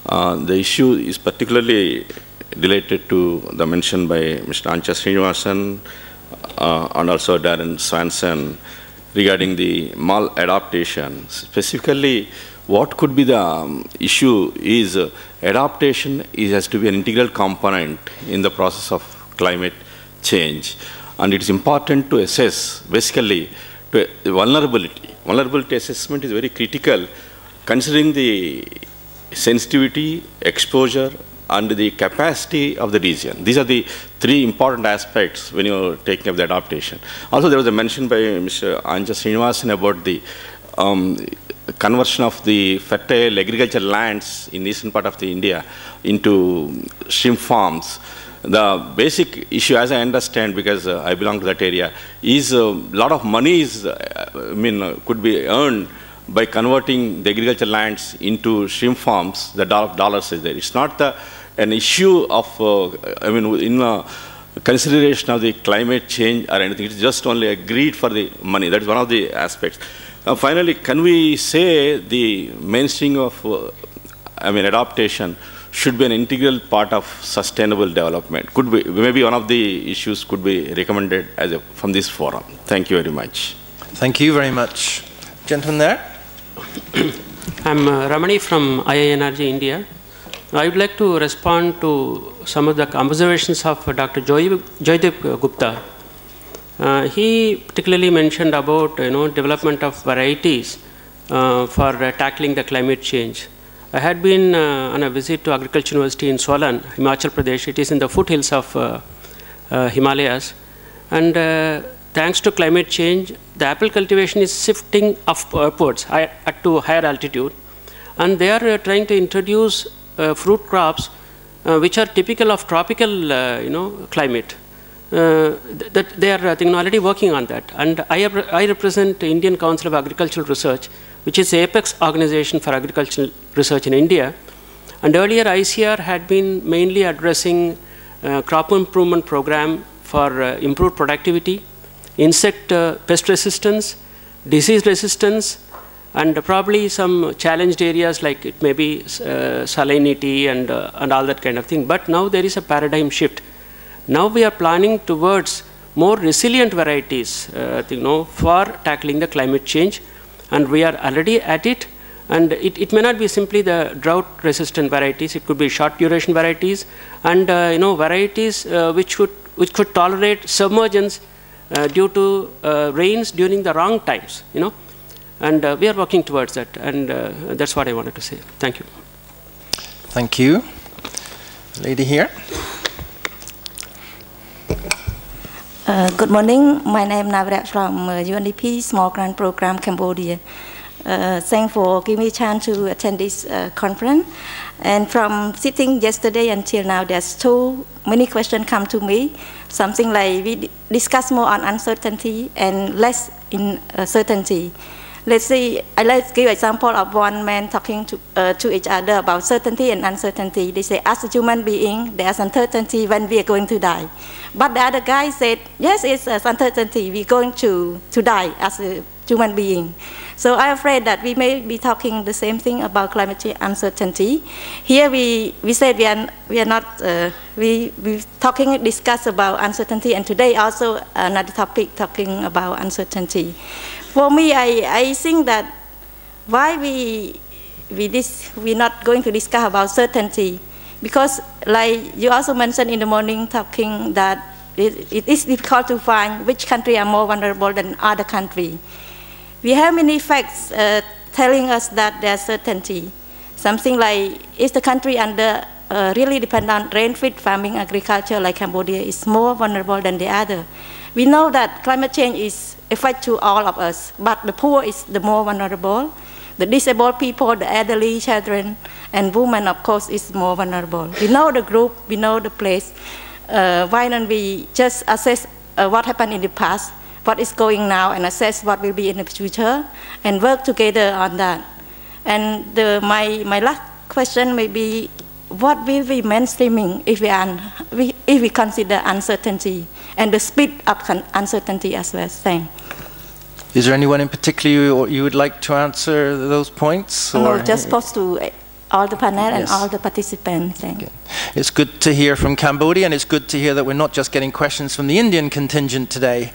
The issue is particularly related to the mention by Mr. Ancha Srinivasan and also Darren Swanson regarding the maladaptation. Specifically, what could be the issue is adaptation has to be an integral component in the process of climate change. And it is important to assess, basically, vulnerability. Vulnerability assessment is very critical, considering the sensitivity, exposure, and the capacity of the region. These are the three important aspects when you're taking up the adaptation. Also, there was a mention by Mr. Anja Srinivasan about the conversion of the fertile agricultural lands in the eastern part of the India into shrimp farms. The basic issue, as I understand, because I belong to that area, is a lot of money could be earned by converting the agricultural lands into shrimp farms. The dollars is there. It's not an issue of, in consideration of the climate change or anything. It's just only a greed for the money. That is one of the aspects. Finally, can we say the mainstream of, adaptation should be an integral part of sustainable development? Could be, maybe one of the issues could be recommended from this forum. Thank you very much. Thank you very much. Gentleman there. I'm Ramani from IINRG, India. I would like to respond to some of the observations of Dr. Joydeep Gupta. He particularly mentioned about development of varieties for tackling the climate change. I had been on a visit to Agriculture University in Solan, Himachal Pradesh. It is in the foothills of Himalayas. And thanks to climate change, the apple cultivation is shifting upwards to higher altitude. And they are trying to introduce fruit crops which are typical of tropical climate. That they are already working on that. And I represent the Indian Council of Agricultural Research, which is the apex organization for agricultural research in India. And earlier ICR had been mainly addressing crop improvement program for improved productivity, insect pest resistance, disease resistance, and probably some challenged areas like it may be salinity and all that kind of thing. But now there is a paradigm shift. Now we are planning towards more resilient varieties for tackling the climate change. And we are already at it. And it may not be simply the drought-resistant varieties. It could be short-duration varieties and varieties which could tolerate submergence due to rains during the wrong times. And we are working towards that. And that's what I wanted to say. Thank you. Thank you. Lady here. Good morning. My name is Navrat from UNDP Small Grant Program Cambodia. Thanks for giving me a chance to attend this conference. And from sitting yesterday until now, there's too many questions come to me. Something like we discuss more on uncertainty and less in certainty. Let's see. Let's give example of one man talking to each other about certainty and uncertainty. They say, as a human being, there's uncertainty when we are going to die. But the other guy said, yes, it's uncertainty. We're going to die as a human being. So I'm afraid that we may be talking the same thing about climate change uncertainty. Here we said we are not we discuss about uncertainty, and today also another topic talking about uncertainty. For me, I think that why we're not going to discuss about certainty, because like you also mentioned in the morning talking that it is difficult to find which country are more vulnerable than other country. We have many facts telling us that there's certainty. Something like, is the country under really dependent on rain-fed farming agriculture like Cambodia is more vulnerable than the other. We know that climate change is affect to all of us, but the poor is the more vulnerable. The disabled people, the elderly, children, and women, of course, is more vulnerable. We know the group, we know the place. Why don't we just assess what happened in the past, what is going now, and assess what will be in the future, and work together on that. And my last question may be, what will be mainstreaming if we consider uncertainty and the speed of uncertainty as well? Thanks. Is there anyone in particular you would like to answer those points? No, just supposed to all the panel and all the participants. Okay. It's good to hear from Cambodia, and it's good to hear that we're not just getting questions from the Indian contingent today.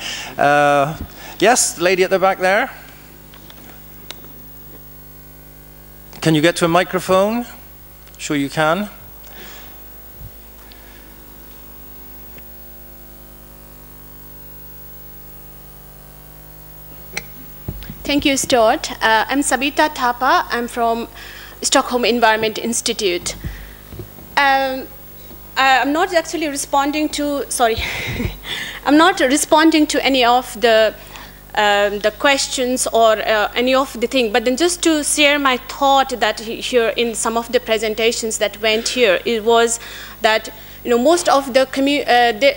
Yes, lady at the back there. Can you get to a microphone? Sure you can. Thank you, Stuart. I'm Sabita Thapa. I'm from Stockholm Environment Institute. I'm not actually responding to, sorry, I'm not responding to any of the questions or any of the thing, but then just to share my thought that here in some of the presentations that went here, it was that most of the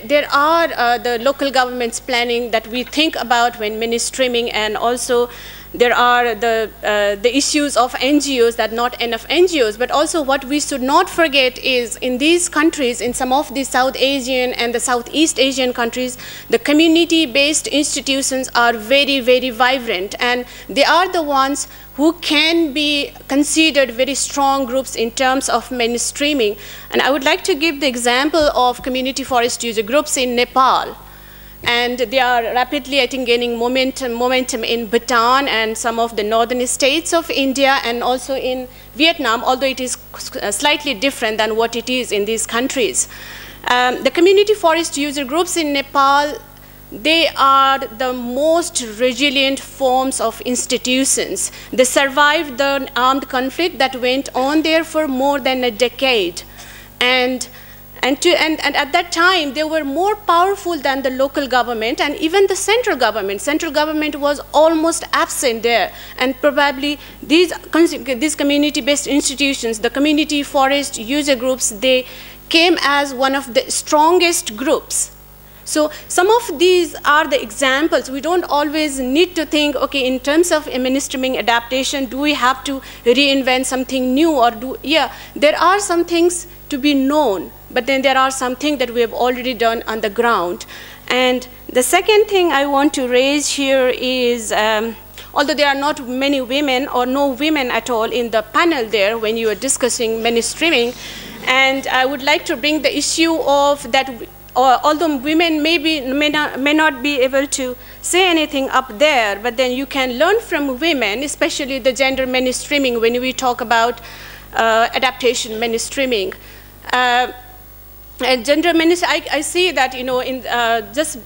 there are the local governments planning that we think about when mainstreaming, and also there are the issues of NGOs, that not enough NGOs, but also what we should not forget is in these countries, in some of the South Asian and the Southeast Asian countries, the community-based institutions are very, very vibrant, and they are the ones who can be considered very strong groups in terms of mainstreaming. And I would like to give the example of community forest user groups in Nepal. And they are rapidly, I think, gaining momentum in Bhutan and some of the northern states of India, and also in Vietnam, although it is slightly different than what it is in these countries. The community forest user groups in Nepal, they are the most resilient forms of institutions. They survived the armed conflict that went on there for more than a decade. And at that time, they were more powerful than the local government and even the central government. Central government was almost absent there. And probably these community-based institutions, the community forest user groups, they came as one of the strongest groups. So some of these are the examples. We don't always need to think, okay, in terms of mainstreaming adaptation, do we have to reinvent something new, or there are some things to be known, but then there are some things that we have already done on the ground. And the second thing I want to raise here is, although there are not many women or no women at all in the panel there when you are discussing mainstreaming, and I would like to bring the issue of that, although women may not be able to say anything up there, but then you can learn from women, especially the gender mainstreaming, when we talk about adaptation mainstreaming. And gender mainstreaming, I see that, in just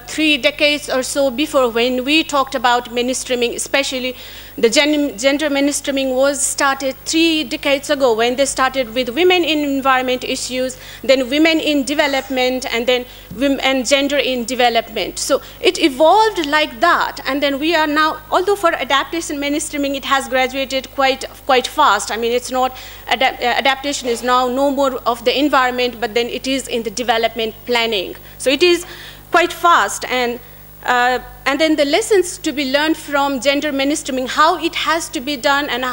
3 decades or so before, when we talked about mainstreaming, especially the gender mainstreaming was started 3 decades ago, when they started with women in environment issues, then women in development, and then and gender in development. So it evolved like that, and then we are now, although for adaptation mainstreaming it has graduated quite fast. I mean, it's not, adaptation is now no more of the environment, but then it is in the development planning. So it is quite fast, and then the lessons to be learned from gender mainstreaming, how it has to be done, and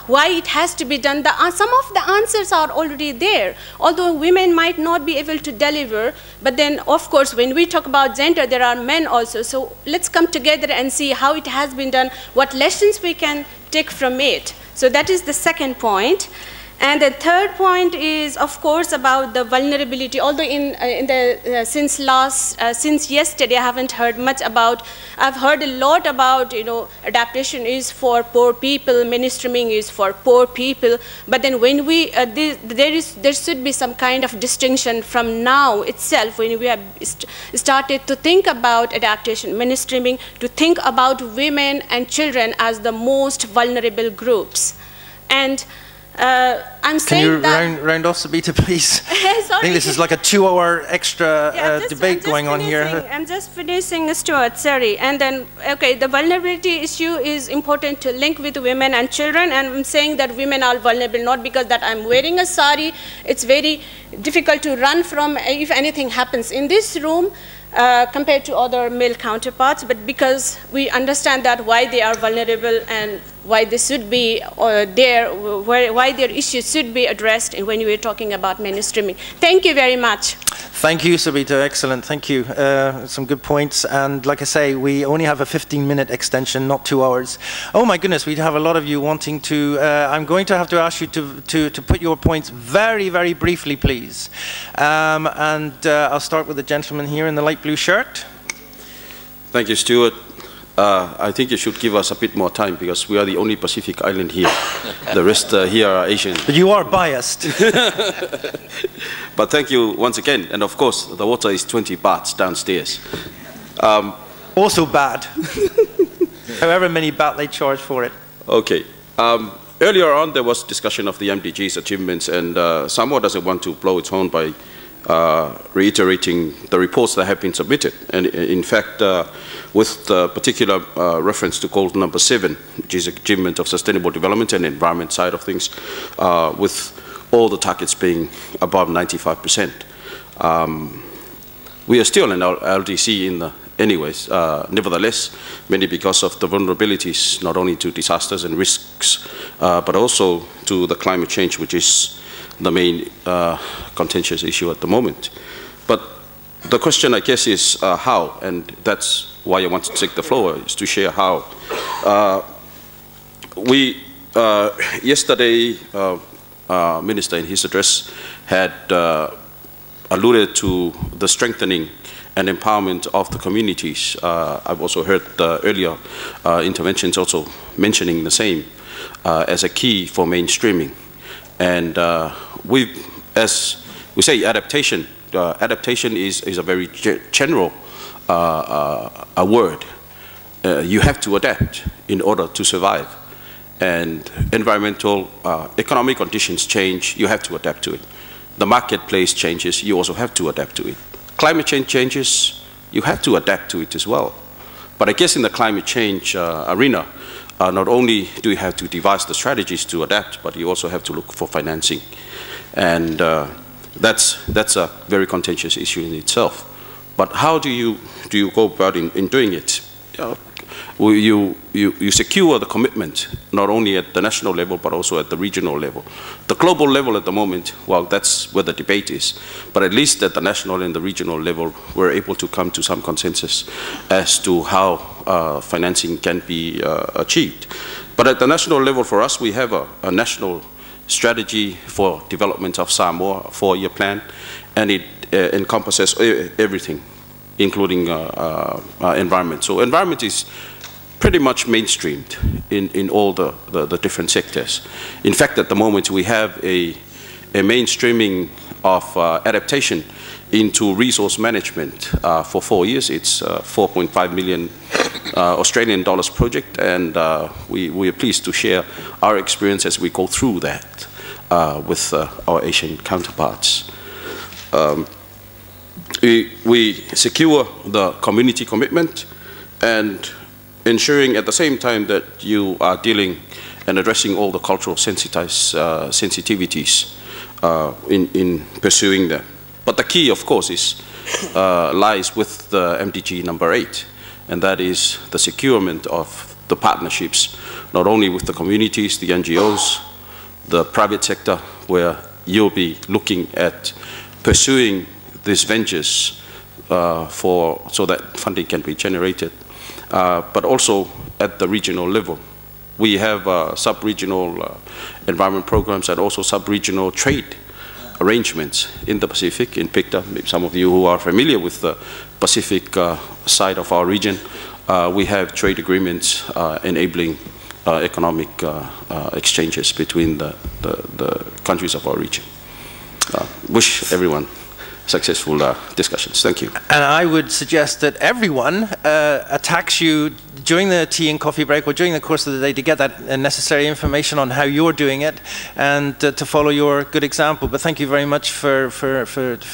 why it has to be done. Some of the answers are already there, although women might not be able to deliver. But then, of course, when we talk about gender, there are men also. So let's come together and see how it has been done, what lessons we can take from it. So that is the second point. And the third point is, of course, about the vulnerability. Although since yesterday, I haven't heard much about. I've heard a lot about, adaptation is for poor people, mainstreaming is for poor people. But then when we there should be some kind of distinction from now itself, when we have started to think about adaptation mainstreaming, to think about women and children as the most vulnerable groups. And I'm saying that... Can you round off, Sabita, please? I think this is like a 2-hour extra debate going on here. I'm just finishing, Stuart, sorry. And then, okay, the vulnerability issue is important to link with women and children, and I'm saying that women are vulnerable, not because that I'm wearing a sari. It's very difficult to run from if anything happens in this room compared to other male counterparts, but because we understand that why they are vulnerable, and why this should be why their issues should be addressed when we are talking about mainstreaming. Thank you very much. Thank you, Sabita. Excellent. Thank you. Some good points. And like I say, we only have a 15-minute extension, not 2 hours. Oh my goodness, we have a lot of you wanting to. I'm going to have to ask you to put your points very, very briefly, please. I'll start with the gentleman here in the light blue shirt. Thank you, Stuart. I think you should give us a bit more time because we are the only Pacific island here. The rest here are Asian. But you are biased. But thank you once again. And of course, the water is 20 bahts downstairs. Also bad. However many baht they charge for it. Okay. Earlier on, there was discussion of the MDG's achievements, and Samoa doesn't want to blow its horn by reiterating the reports that have been submitted. And in fact, with particular reference to goal number 7, which is achievement of sustainable development and environment side of things, with all the targets being above 95%. We are still in our LDC in the anyways, nevertheless, mainly because of the vulnerabilities, not only to disasters and risks, but also to the climate change, which is the main contentious issue at the moment. But the question, I guess, is how, and that's why I want to take the floor, is to share how. Yesterday, Minister in his address had alluded to the strengthening and empowerment of the communities. I've also heard earlier interventions also mentioning the same as a key for mainstreaming. And as we say, adaptation. Adaptation is a very general word. You have to adapt in order to survive. And environmental, economic conditions change, you have to adapt to it. The marketplace changes, you also have to adapt to it. Climate change changes, you have to adapt to it as well. But I guess in the climate change arena, not only do you have to devise the strategies to adapt, but you also have to look for financing. And that's a very contentious issue in itself. But how do you go about in doing it? You secure the commitment, not only at the national level, but also at the regional level. The global level at the moment, well, that's where the debate is. But at least at the national and the regional level, we're able to come to some consensus as to how financing can be achieved. But at the national level for us, we have a national strategy for development of Samoa, a 4-year plan, and it encompasses everything, including environment. So environment is pretty much mainstreamed in all the different sectors. In fact, at the moment, we have a mainstreaming of adaptation into resource management for 4 years. It's a 4.5 million Australian dollars project, and we are pleased to share our experience as we go through that with our Asian counterparts. We secure the community commitment and ensuring at the same time that you are dealing and addressing all the cultural sensitivities in pursuing them. But the key, of course, is lies with the MDG number 8, and that is the securement of the partnerships, not only with the communities, the NGOs, the private sector, where you'll be looking at pursuing these ventures so that funding can be generated, but also at the regional level. We have sub-regional environment programs and also sub-regional trade arrangements in the Pacific, in PICTA. Some of you who are familiar with the Pacific side of our region, we have trade agreements enabling economic exchanges between the countries of our region. Wish everyone successful discussions. Thank you. And I would suggest that everyone attacks you during the tea and coffee break or during the course of the day to get that necessary information on how you're doing it and to follow your good example. But thank you very much for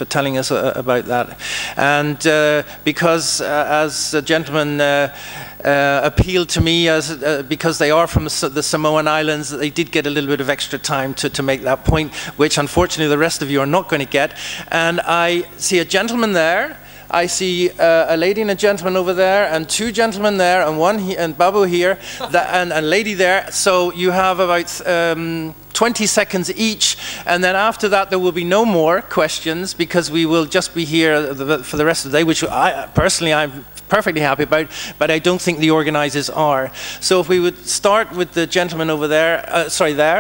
telling us about that. And because as a gentleman appealed to me as because they are from the Samoan Islands, they did get a little bit of extra time to make that point, which unfortunately the rest of you are not going to get. And I see a gentleman there. I see a lady and a gentleman over there, and two gentlemen there, and one and Babu here, and a lady there. So you have about 20 seconds each, and then after that there will be no more questions, because we will just be here for the rest of the day, which I'm perfectly happy about, but I don't think the organizers are. So if we would start with the gentleman over there, there.